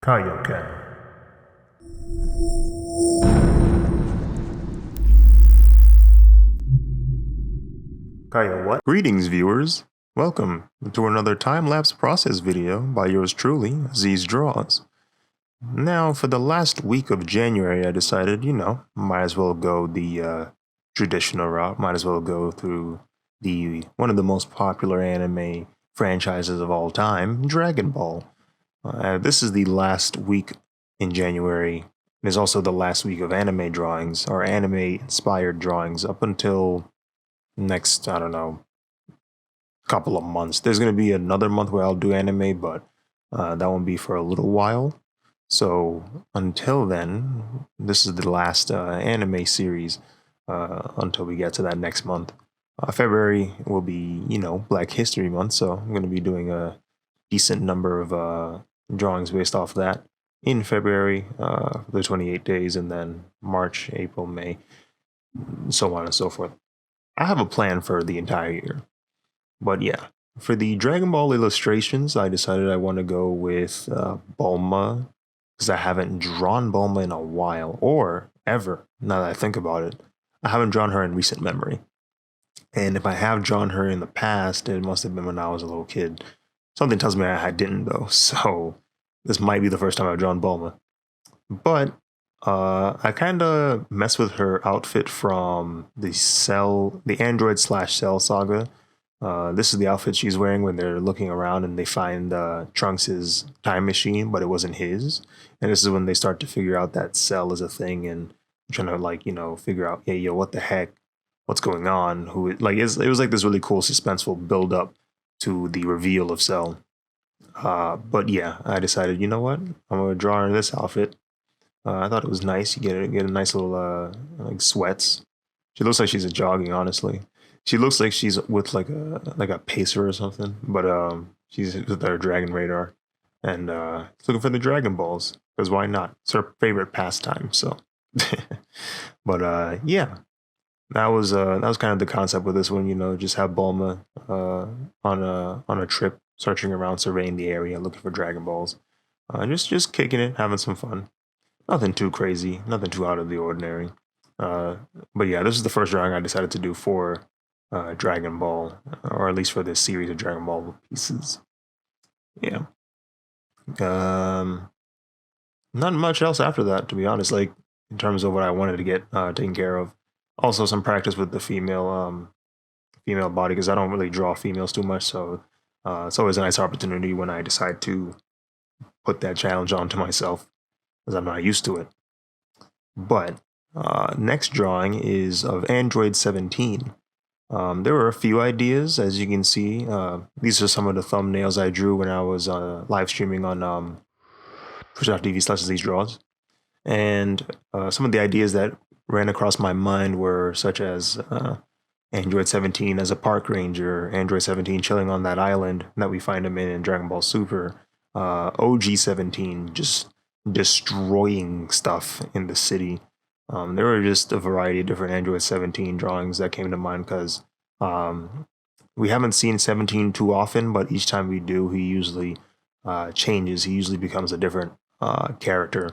KAIOKEN. Kaio what? Greetings, viewers. Welcome to another time-lapse process video by yours truly, AzizDraws. Now, for the last week of January, I decided, might as well go the traditional route. Might as well go through one of the most popular anime franchises of all time, Dragon Ball. This is the last week in January. It is also the last week of anime drawings, or anime-inspired drawings, up until next, I don't know, couple of months. There's going to be another month where I'll do anime, but that won't be for a little while. So until then, this is the last anime series until we get to that next month. February will be, Black History Month, so I'm going to be doing a decent number of drawings based off that in February, the 28 days, and then March, April, May, so on and so forth. I have a plan for the entire year. But yeah, for the Dragon Ball illustrations, I decided I want to go with Bulma, because I haven't drawn Bulma in a while, or ever, now that I think about it. I haven't drawn her in recent memory. And if I have drawn her in the past, it must have been when I was a little kid. Something tells me I didn't, though, so this might be the first time I've drawn Bulma. But I kind of mess with her outfit from the Android/Cell saga. This is the outfit she's wearing when they're looking around and they find Trunks' time machine, but it wasn't his. And this is when they start to figure out that Cell is a thing and trying to figure out, hey, yo, what the heck, what's going on? It was like this really cool suspenseful build up to the reveal of Cell. But yeah, I decided, you know what, I'm gonna draw her in this outfit. I thought it was nice. You get a nice little like sweats. She looks like she's jogging, honestly. She looks like she's with like a pacer or something, but she's with her dragon radar and looking for the Dragon Balls, because why not? It's her favorite pastime. So, but yeah, that was kind of the concept with this one. Just have Bulma on a trip, searching around, surveying the area, looking for Dragon Balls, just kicking it, having some fun. Nothing too crazy, nothing too out of the ordinary. But yeah, this is the first drawing I decided to do for Dragon Ball, or at least for this series of Dragon Ball pieces. Yeah. Not much else after that, to be honest, like in terms of what I wanted to get taken care of. Also some practice with the female body, because I don't really draw females too much, so it's always a nice opportunity when I decide to put that challenge onto myself, because I'm not used to it. But next drawing is of Android 17. There were a few ideas, as you can see. These are some of the thumbnails I drew when I was live streaming on twitch.tv/AzizDraws. And some of the ideas that ran across my mind were such as Android 17 as a park ranger, Android 17 chilling on that island that we find him in Dragon Ball Super, OG 17 just destroying stuff in the city. There were just a variety of different Android 17 drawings that came to mind, because we haven't seen 17 too often, but each time we do, he usually changes. He usually becomes a different character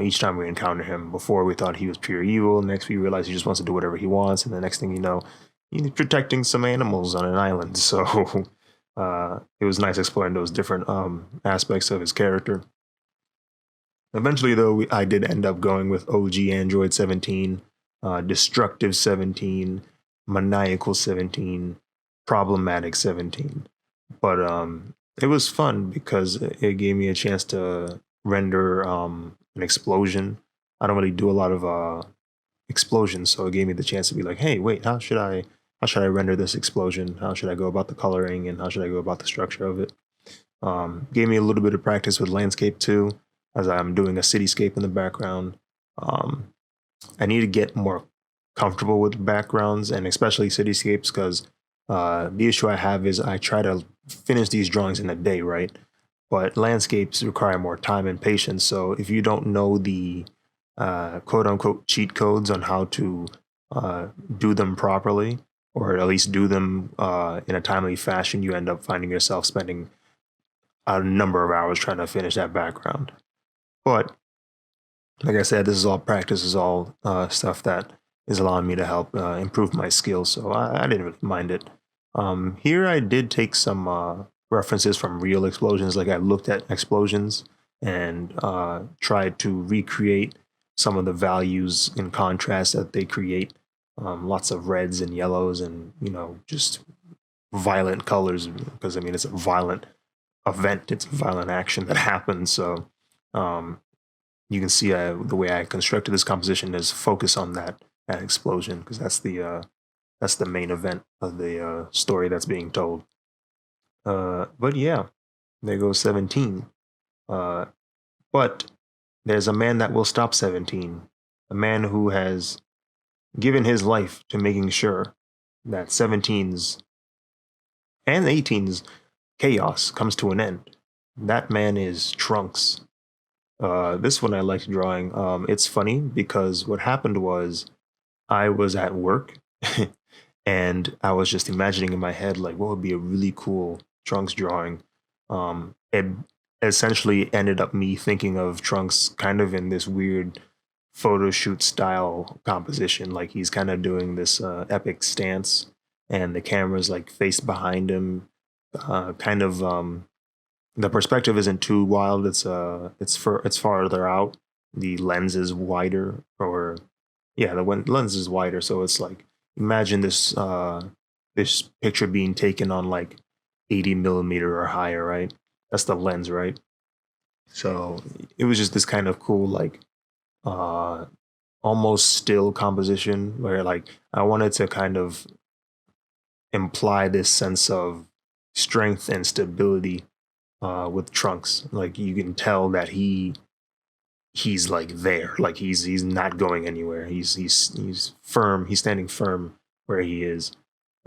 each time we encounter him. Before, we thought he was pure evil. Next, we realize he just wants to do whatever he wants. And the next thing you know, he's protecting some animals on an island. So it was nice exploring those different aspects of his character. Eventually, though, I did end up going with OG Android 17, Destructive 17, Maniacal 17, Problematic 17. But it was fun because it gave me a chance to render an explosion. I don't really do a lot of explosions, so it gave me the chance to be like, hey, wait, how should I render this explosion? How should I go about the coloring, and how should I go about the structure of it? Gave me a little bit of practice with landscape too, as I'm doing a cityscape in the background. I need to get more comfortable with backgrounds, and especially cityscapes, because the issue I have is I try to finish these drawings in a day, right? But landscapes require more time and patience. So if you don't know the quote unquote cheat codes on how to do them properly, or at least do them in a timely fashion, you end up finding yourself spending a number of hours trying to finish that background. But like I said, this is all practice, is all stuff that is allowing me to help improve my skills. So I didn't really mind it. Here I did take some references from real explosions. Like I looked at explosions and tried to recreate some of the values in contrast that they create. Lots of reds and yellows, and just violent colors. Because I mean, it's a violent event. It's a violent action that happens. So um, you can see the way I constructed this composition is focus on that explosion, because that's the main event of the story that's being told. But yeah, there goes 17. Uh, but there's a man that will stop 17, a man who has given his life to making sure that 17's and 18's chaos comes to an end. That man is Trunks. This one I liked drawing. It's funny because what happened was I was at work and I was just imagining in my head, like, what would be a really cool Trunks drawing. It essentially ended up me thinking of Trunks kind of in this weird photo shoot style composition. Like he's kind of doing this epic stance, and the camera's like faced behind him. Kind of the perspective isn't too wild. It's farther out. The lens is wider, or yeah, the lens is wider. So it's like, imagine this picture being taken on like 80 millimeter or higher, right? That's the lens, right? So it was just this kind of cool, like uh almost still composition where like I wanted to kind of imply this sense of strength and stability with Trunks. Like you can tell that he's like there, like he's not going anywhere. He's firm. He's standing firm where he is,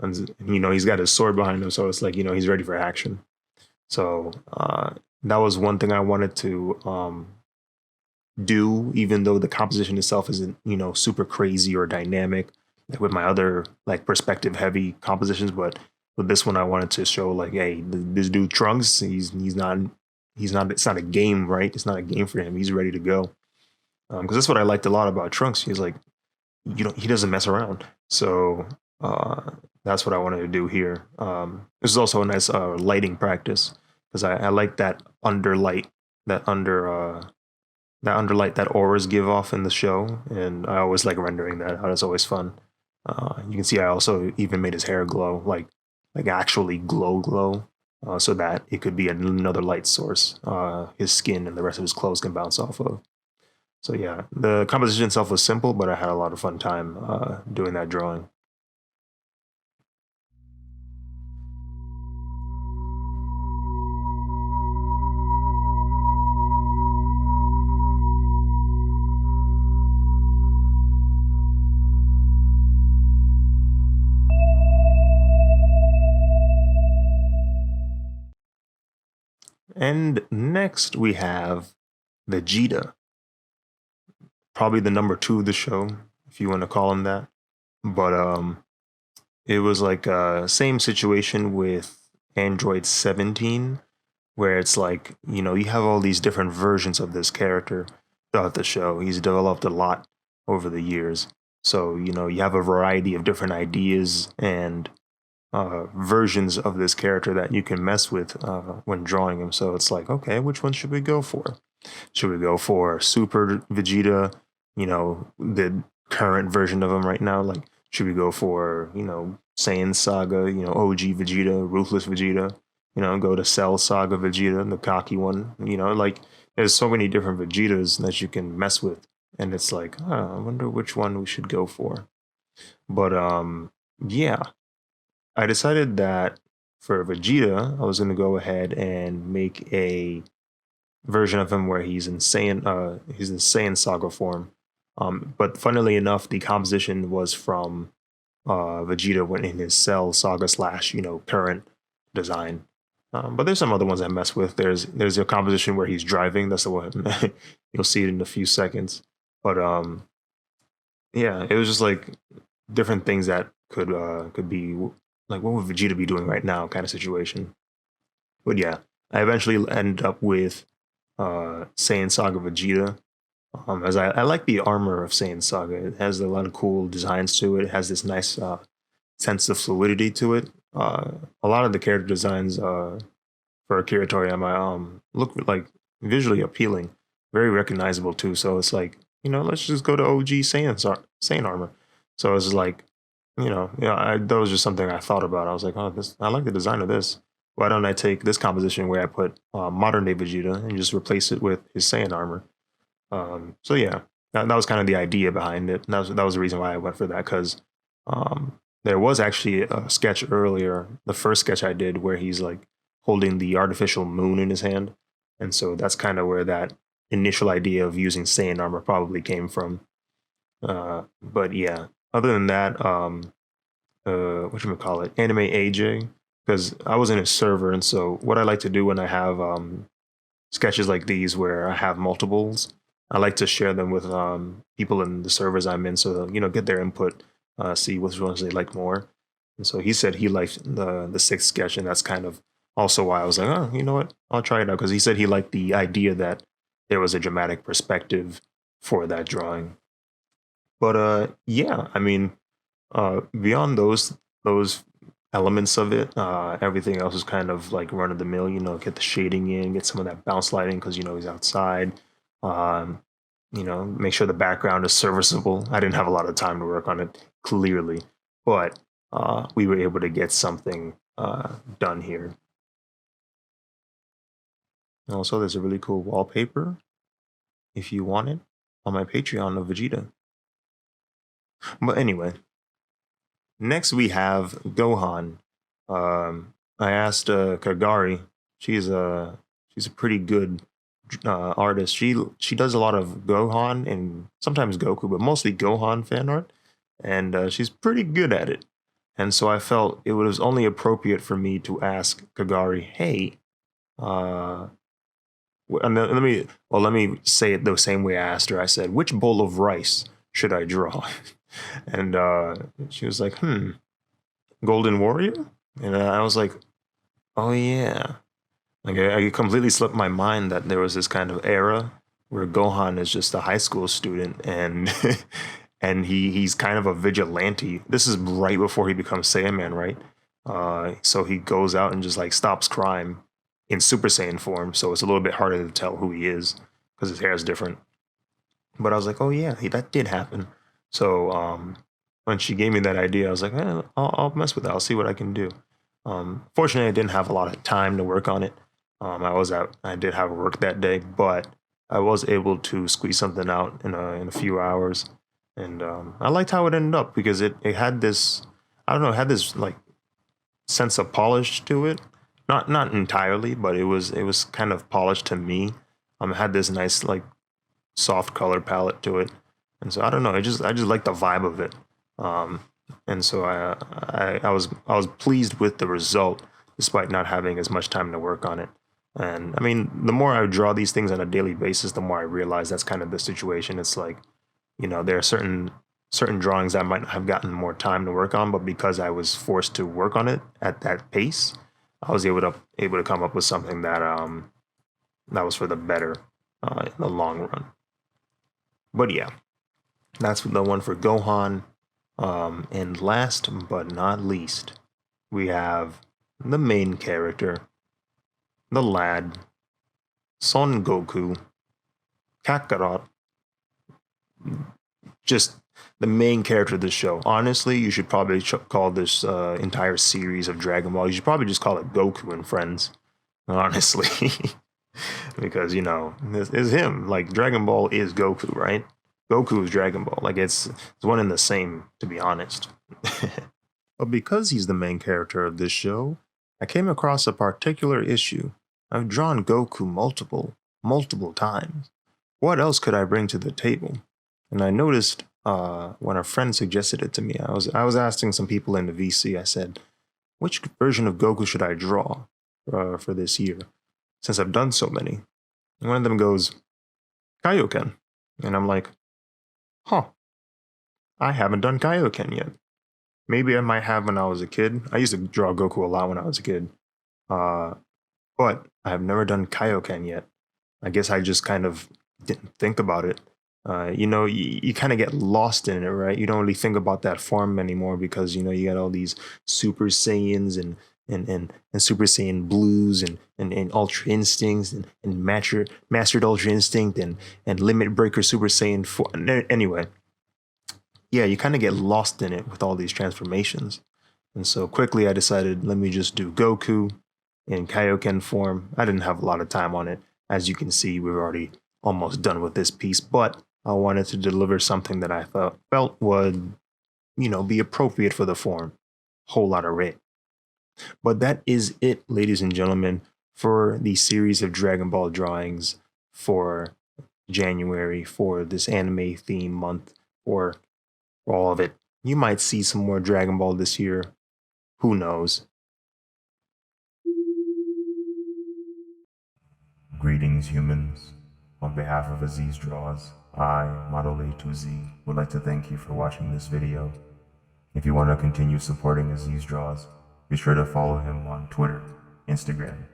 and he's got his sword behind him, so it's like he's ready for action. So that was one thing I wanted to do, even though the composition itself isn't super crazy or dynamic like with my other like perspective heavy compositions. But with this one I wanted to show like, hey, this dude Trunks, he's not it's not a game, right? It's not a game for him. He's ready to go, because that's what I liked a lot about Trunks. He's like, he doesn't mess around. So that's what I wanted to do here. This is also a nice lighting practice, because I like that underlight, that underlight that auras give off in the show, and I always like rendering that out. It's always fun. You can see I also even made his hair glow, like actually glow, so that it could be another light source. His skin and the rest of his clothes can bounce off of. So yeah, the composition itself was simple, but I had a lot of fun time doing that drawing. And next we have Vegeta, probably the number 2 of the show, if you want to call him that. But it was like same situation with Android 17, where it's like, you have all these different versions of this character throughout the show. He's developed a lot over the years. So, you have a variety of different ideas and versions of this character that you can mess with when drawing him. So it's like, okay, which one should we go for? Should we go for Super Vegeta, the current version of him right now? Like, should we go for, Saiyan Saga, OG Vegeta, Ruthless Vegeta, go to Cell Saga Vegeta, the cocky one, like there's so many different Vegetas that you can mess with. And it's like, I wonder which one we should go for. But yeah, I decided that for Vegeta, I was going to go ahead and make a version of him where he's in Saiyan Saga form. But funnily enough, the composition was from Vegeta when in his Cell Saga slash current design. But there's some other ones I mess with. There's a composition where he's driving. That's the one you'll see it in a few seconds. But yeah, it was just like different things that could be like, what would Vegeta be doing right now kind of situation. But yeah, I eventually end up with Saiyan Saga Vegeta. As I like the armor of Saiyan Saga. It has a lot of cool designs to it. It has this nice sense of fluidity to it. A lot of the character designs for Akira Toriyama look like visually appealing, very recognizable too. So it's like, let's just go to OG Saiyan armor. So it's like, that was just something I thought about. I was like, oh, I like the design of this. Why don't I take this composition where I put modern day Vegeta and just replace it with his Saiyan armor? So yeah, that was kind of the idea behind it. And that was the reason why I went for that, because there was actually a sketch earlier, the first sketch I did, where he's like holding the artificial moon in his hand, and so that's kind of where that initial idea of using Saiyan armor probably came from. But yeah, other than that, whatchamacallit, Anime AJ, because I was in a server, and so what I like to do when I have sketches like these where I have multiples, I like to share them with people in the servers I'm in, so get their input, see which ones they like more. And so he said he liked the sixth sketch, and that's kind of also why I was like, oh, you know what, I'll try it out, because he said he liked the idea that there was a dramatic perspective for that drawing. But yeah, I mean, beyond those elements of it, everything else is kind of like run of the mill. Get the shading in, get some of that bounce lighting because he's outside. Um, make sure the background is serviceable. I didn't have a lot of time to work on it, clearly, but we were able to get something done here. Also, there's a really cool wallpaper if you want it on my Patreon of Vegeta. But anyway, next we have Gohan. I asked Kagari. She's a pretty good artist. She does a lot of Gohan and sometimes Goku, but mostly Gohan fan art, and she's pretty good at it. And so I felt it was only appropriate for me to ask Kagari, hey, and let me say it the same way I asked her. I said, which bowl of rice should I draw? And she was like, Golden Warrior? And I was like, oh yeah. Like I completely slipped my mind that there was this kind of era where Gohan is just a high school student, and and he's kind of a vigilante. This is right before he becomes Saiyaman, right? So he goes out and just like stops crime in Super Saiyan form. So it's a little bit harder to tell who he is because his hair is different. But I was like, oh yeah, that did happen. So when she gave me that idea, I was like, I'll mess with it. I'll see what I can do. Fortunately, I didn't have a lot of time to work on it. I did have work that day, but I was able to squeeze something out in a few hours, and I liked how it ended up because it had this, I don't know, it had this like sense of polish to it. Not entirely, but it was kind of polished to me. It had this nice like soft color palette to it, and so I don't know. I just like the vibe of it. And so I was pleased with the result, despite not having as much time to work on it. And I mean, the more I draw these things on a daily basis, the more I realize that's kind of the situation. It's like, there are certain drawings I might not have gotten more time to work on, but because I was forced to work on it at that pace, I was able to come up with something that that was for the better in the long run. But yeah, that's the one for Gohan. And last but not least, we have the main character, the lad, Son Goku, Kakarot, just the main character of the show. Honestly, you should probably call this entire series of Dragon Ball, you should probably just call it Goku and Friends, honestly. Because, this is him. Like, Dragon Ball is Goku, right? Goku is Dragon Ball. Like, it's one and the same, to be honest. But because he's the main character of this show, I came across a particular issue. I've drawn Goku multiple times. What else could I bring to the table? And I noticed when a friend suggested it to me, I was asking some people in the VC, I said, which version of Goku should I draw for this year, since I've done so many? And one of them goes, KAIOKEN. And I'm like, huh, I haven't done KAIOKEN yet. Maybe I might have when I was a kid. I used to draw Goku a lot when I was a kid. But I have never done KAIOKEN yet. I guess I just kind of didn't think about it. You kind of get lost in it, right? You don't really think about that form anymore because you got all these Super Saiyans and Super Saiyan Blues and Ultra Instincts and Mastered Ultra Instinct and Limit Breaker Super Saiyan 4. Anyway, yeah, you kind of get lost in it with all these transformations. And so quickly I decided, let me just do Goku in KAIOKEN form. I didn't have a lot of time on it. As you can see, we're already almost done with this piece, but I wanted to deliver something that I felt would, be appropriate for the form. Whole lot of red. But that is it, ladies and gentlemen, for the series of Dragon Ball drawings for January, for this anime theme month, for all of it. You might see some more Dragon Ball this year. Who knows? Greetings, humans. On behalf of AzizDraws, I, Model A2Z, would like to thank you for watching this video. If you want to continue supporting AzizDraws, be sure to follow him on Twitter, Instagram,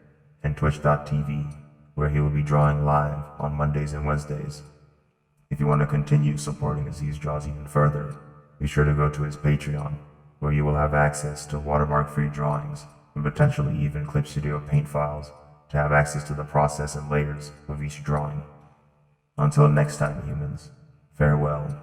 and Twitch.tv, where he will be drawing live on Mondays and Wednesdays. If you want to continue supporting AzizDraws even further, be sure to go to his Patreon, where you will have access to watermark-free drawings, and potentially even Clip Studio paint files, to have access to the process and layers of each drawing. Until next time, humans, farewell.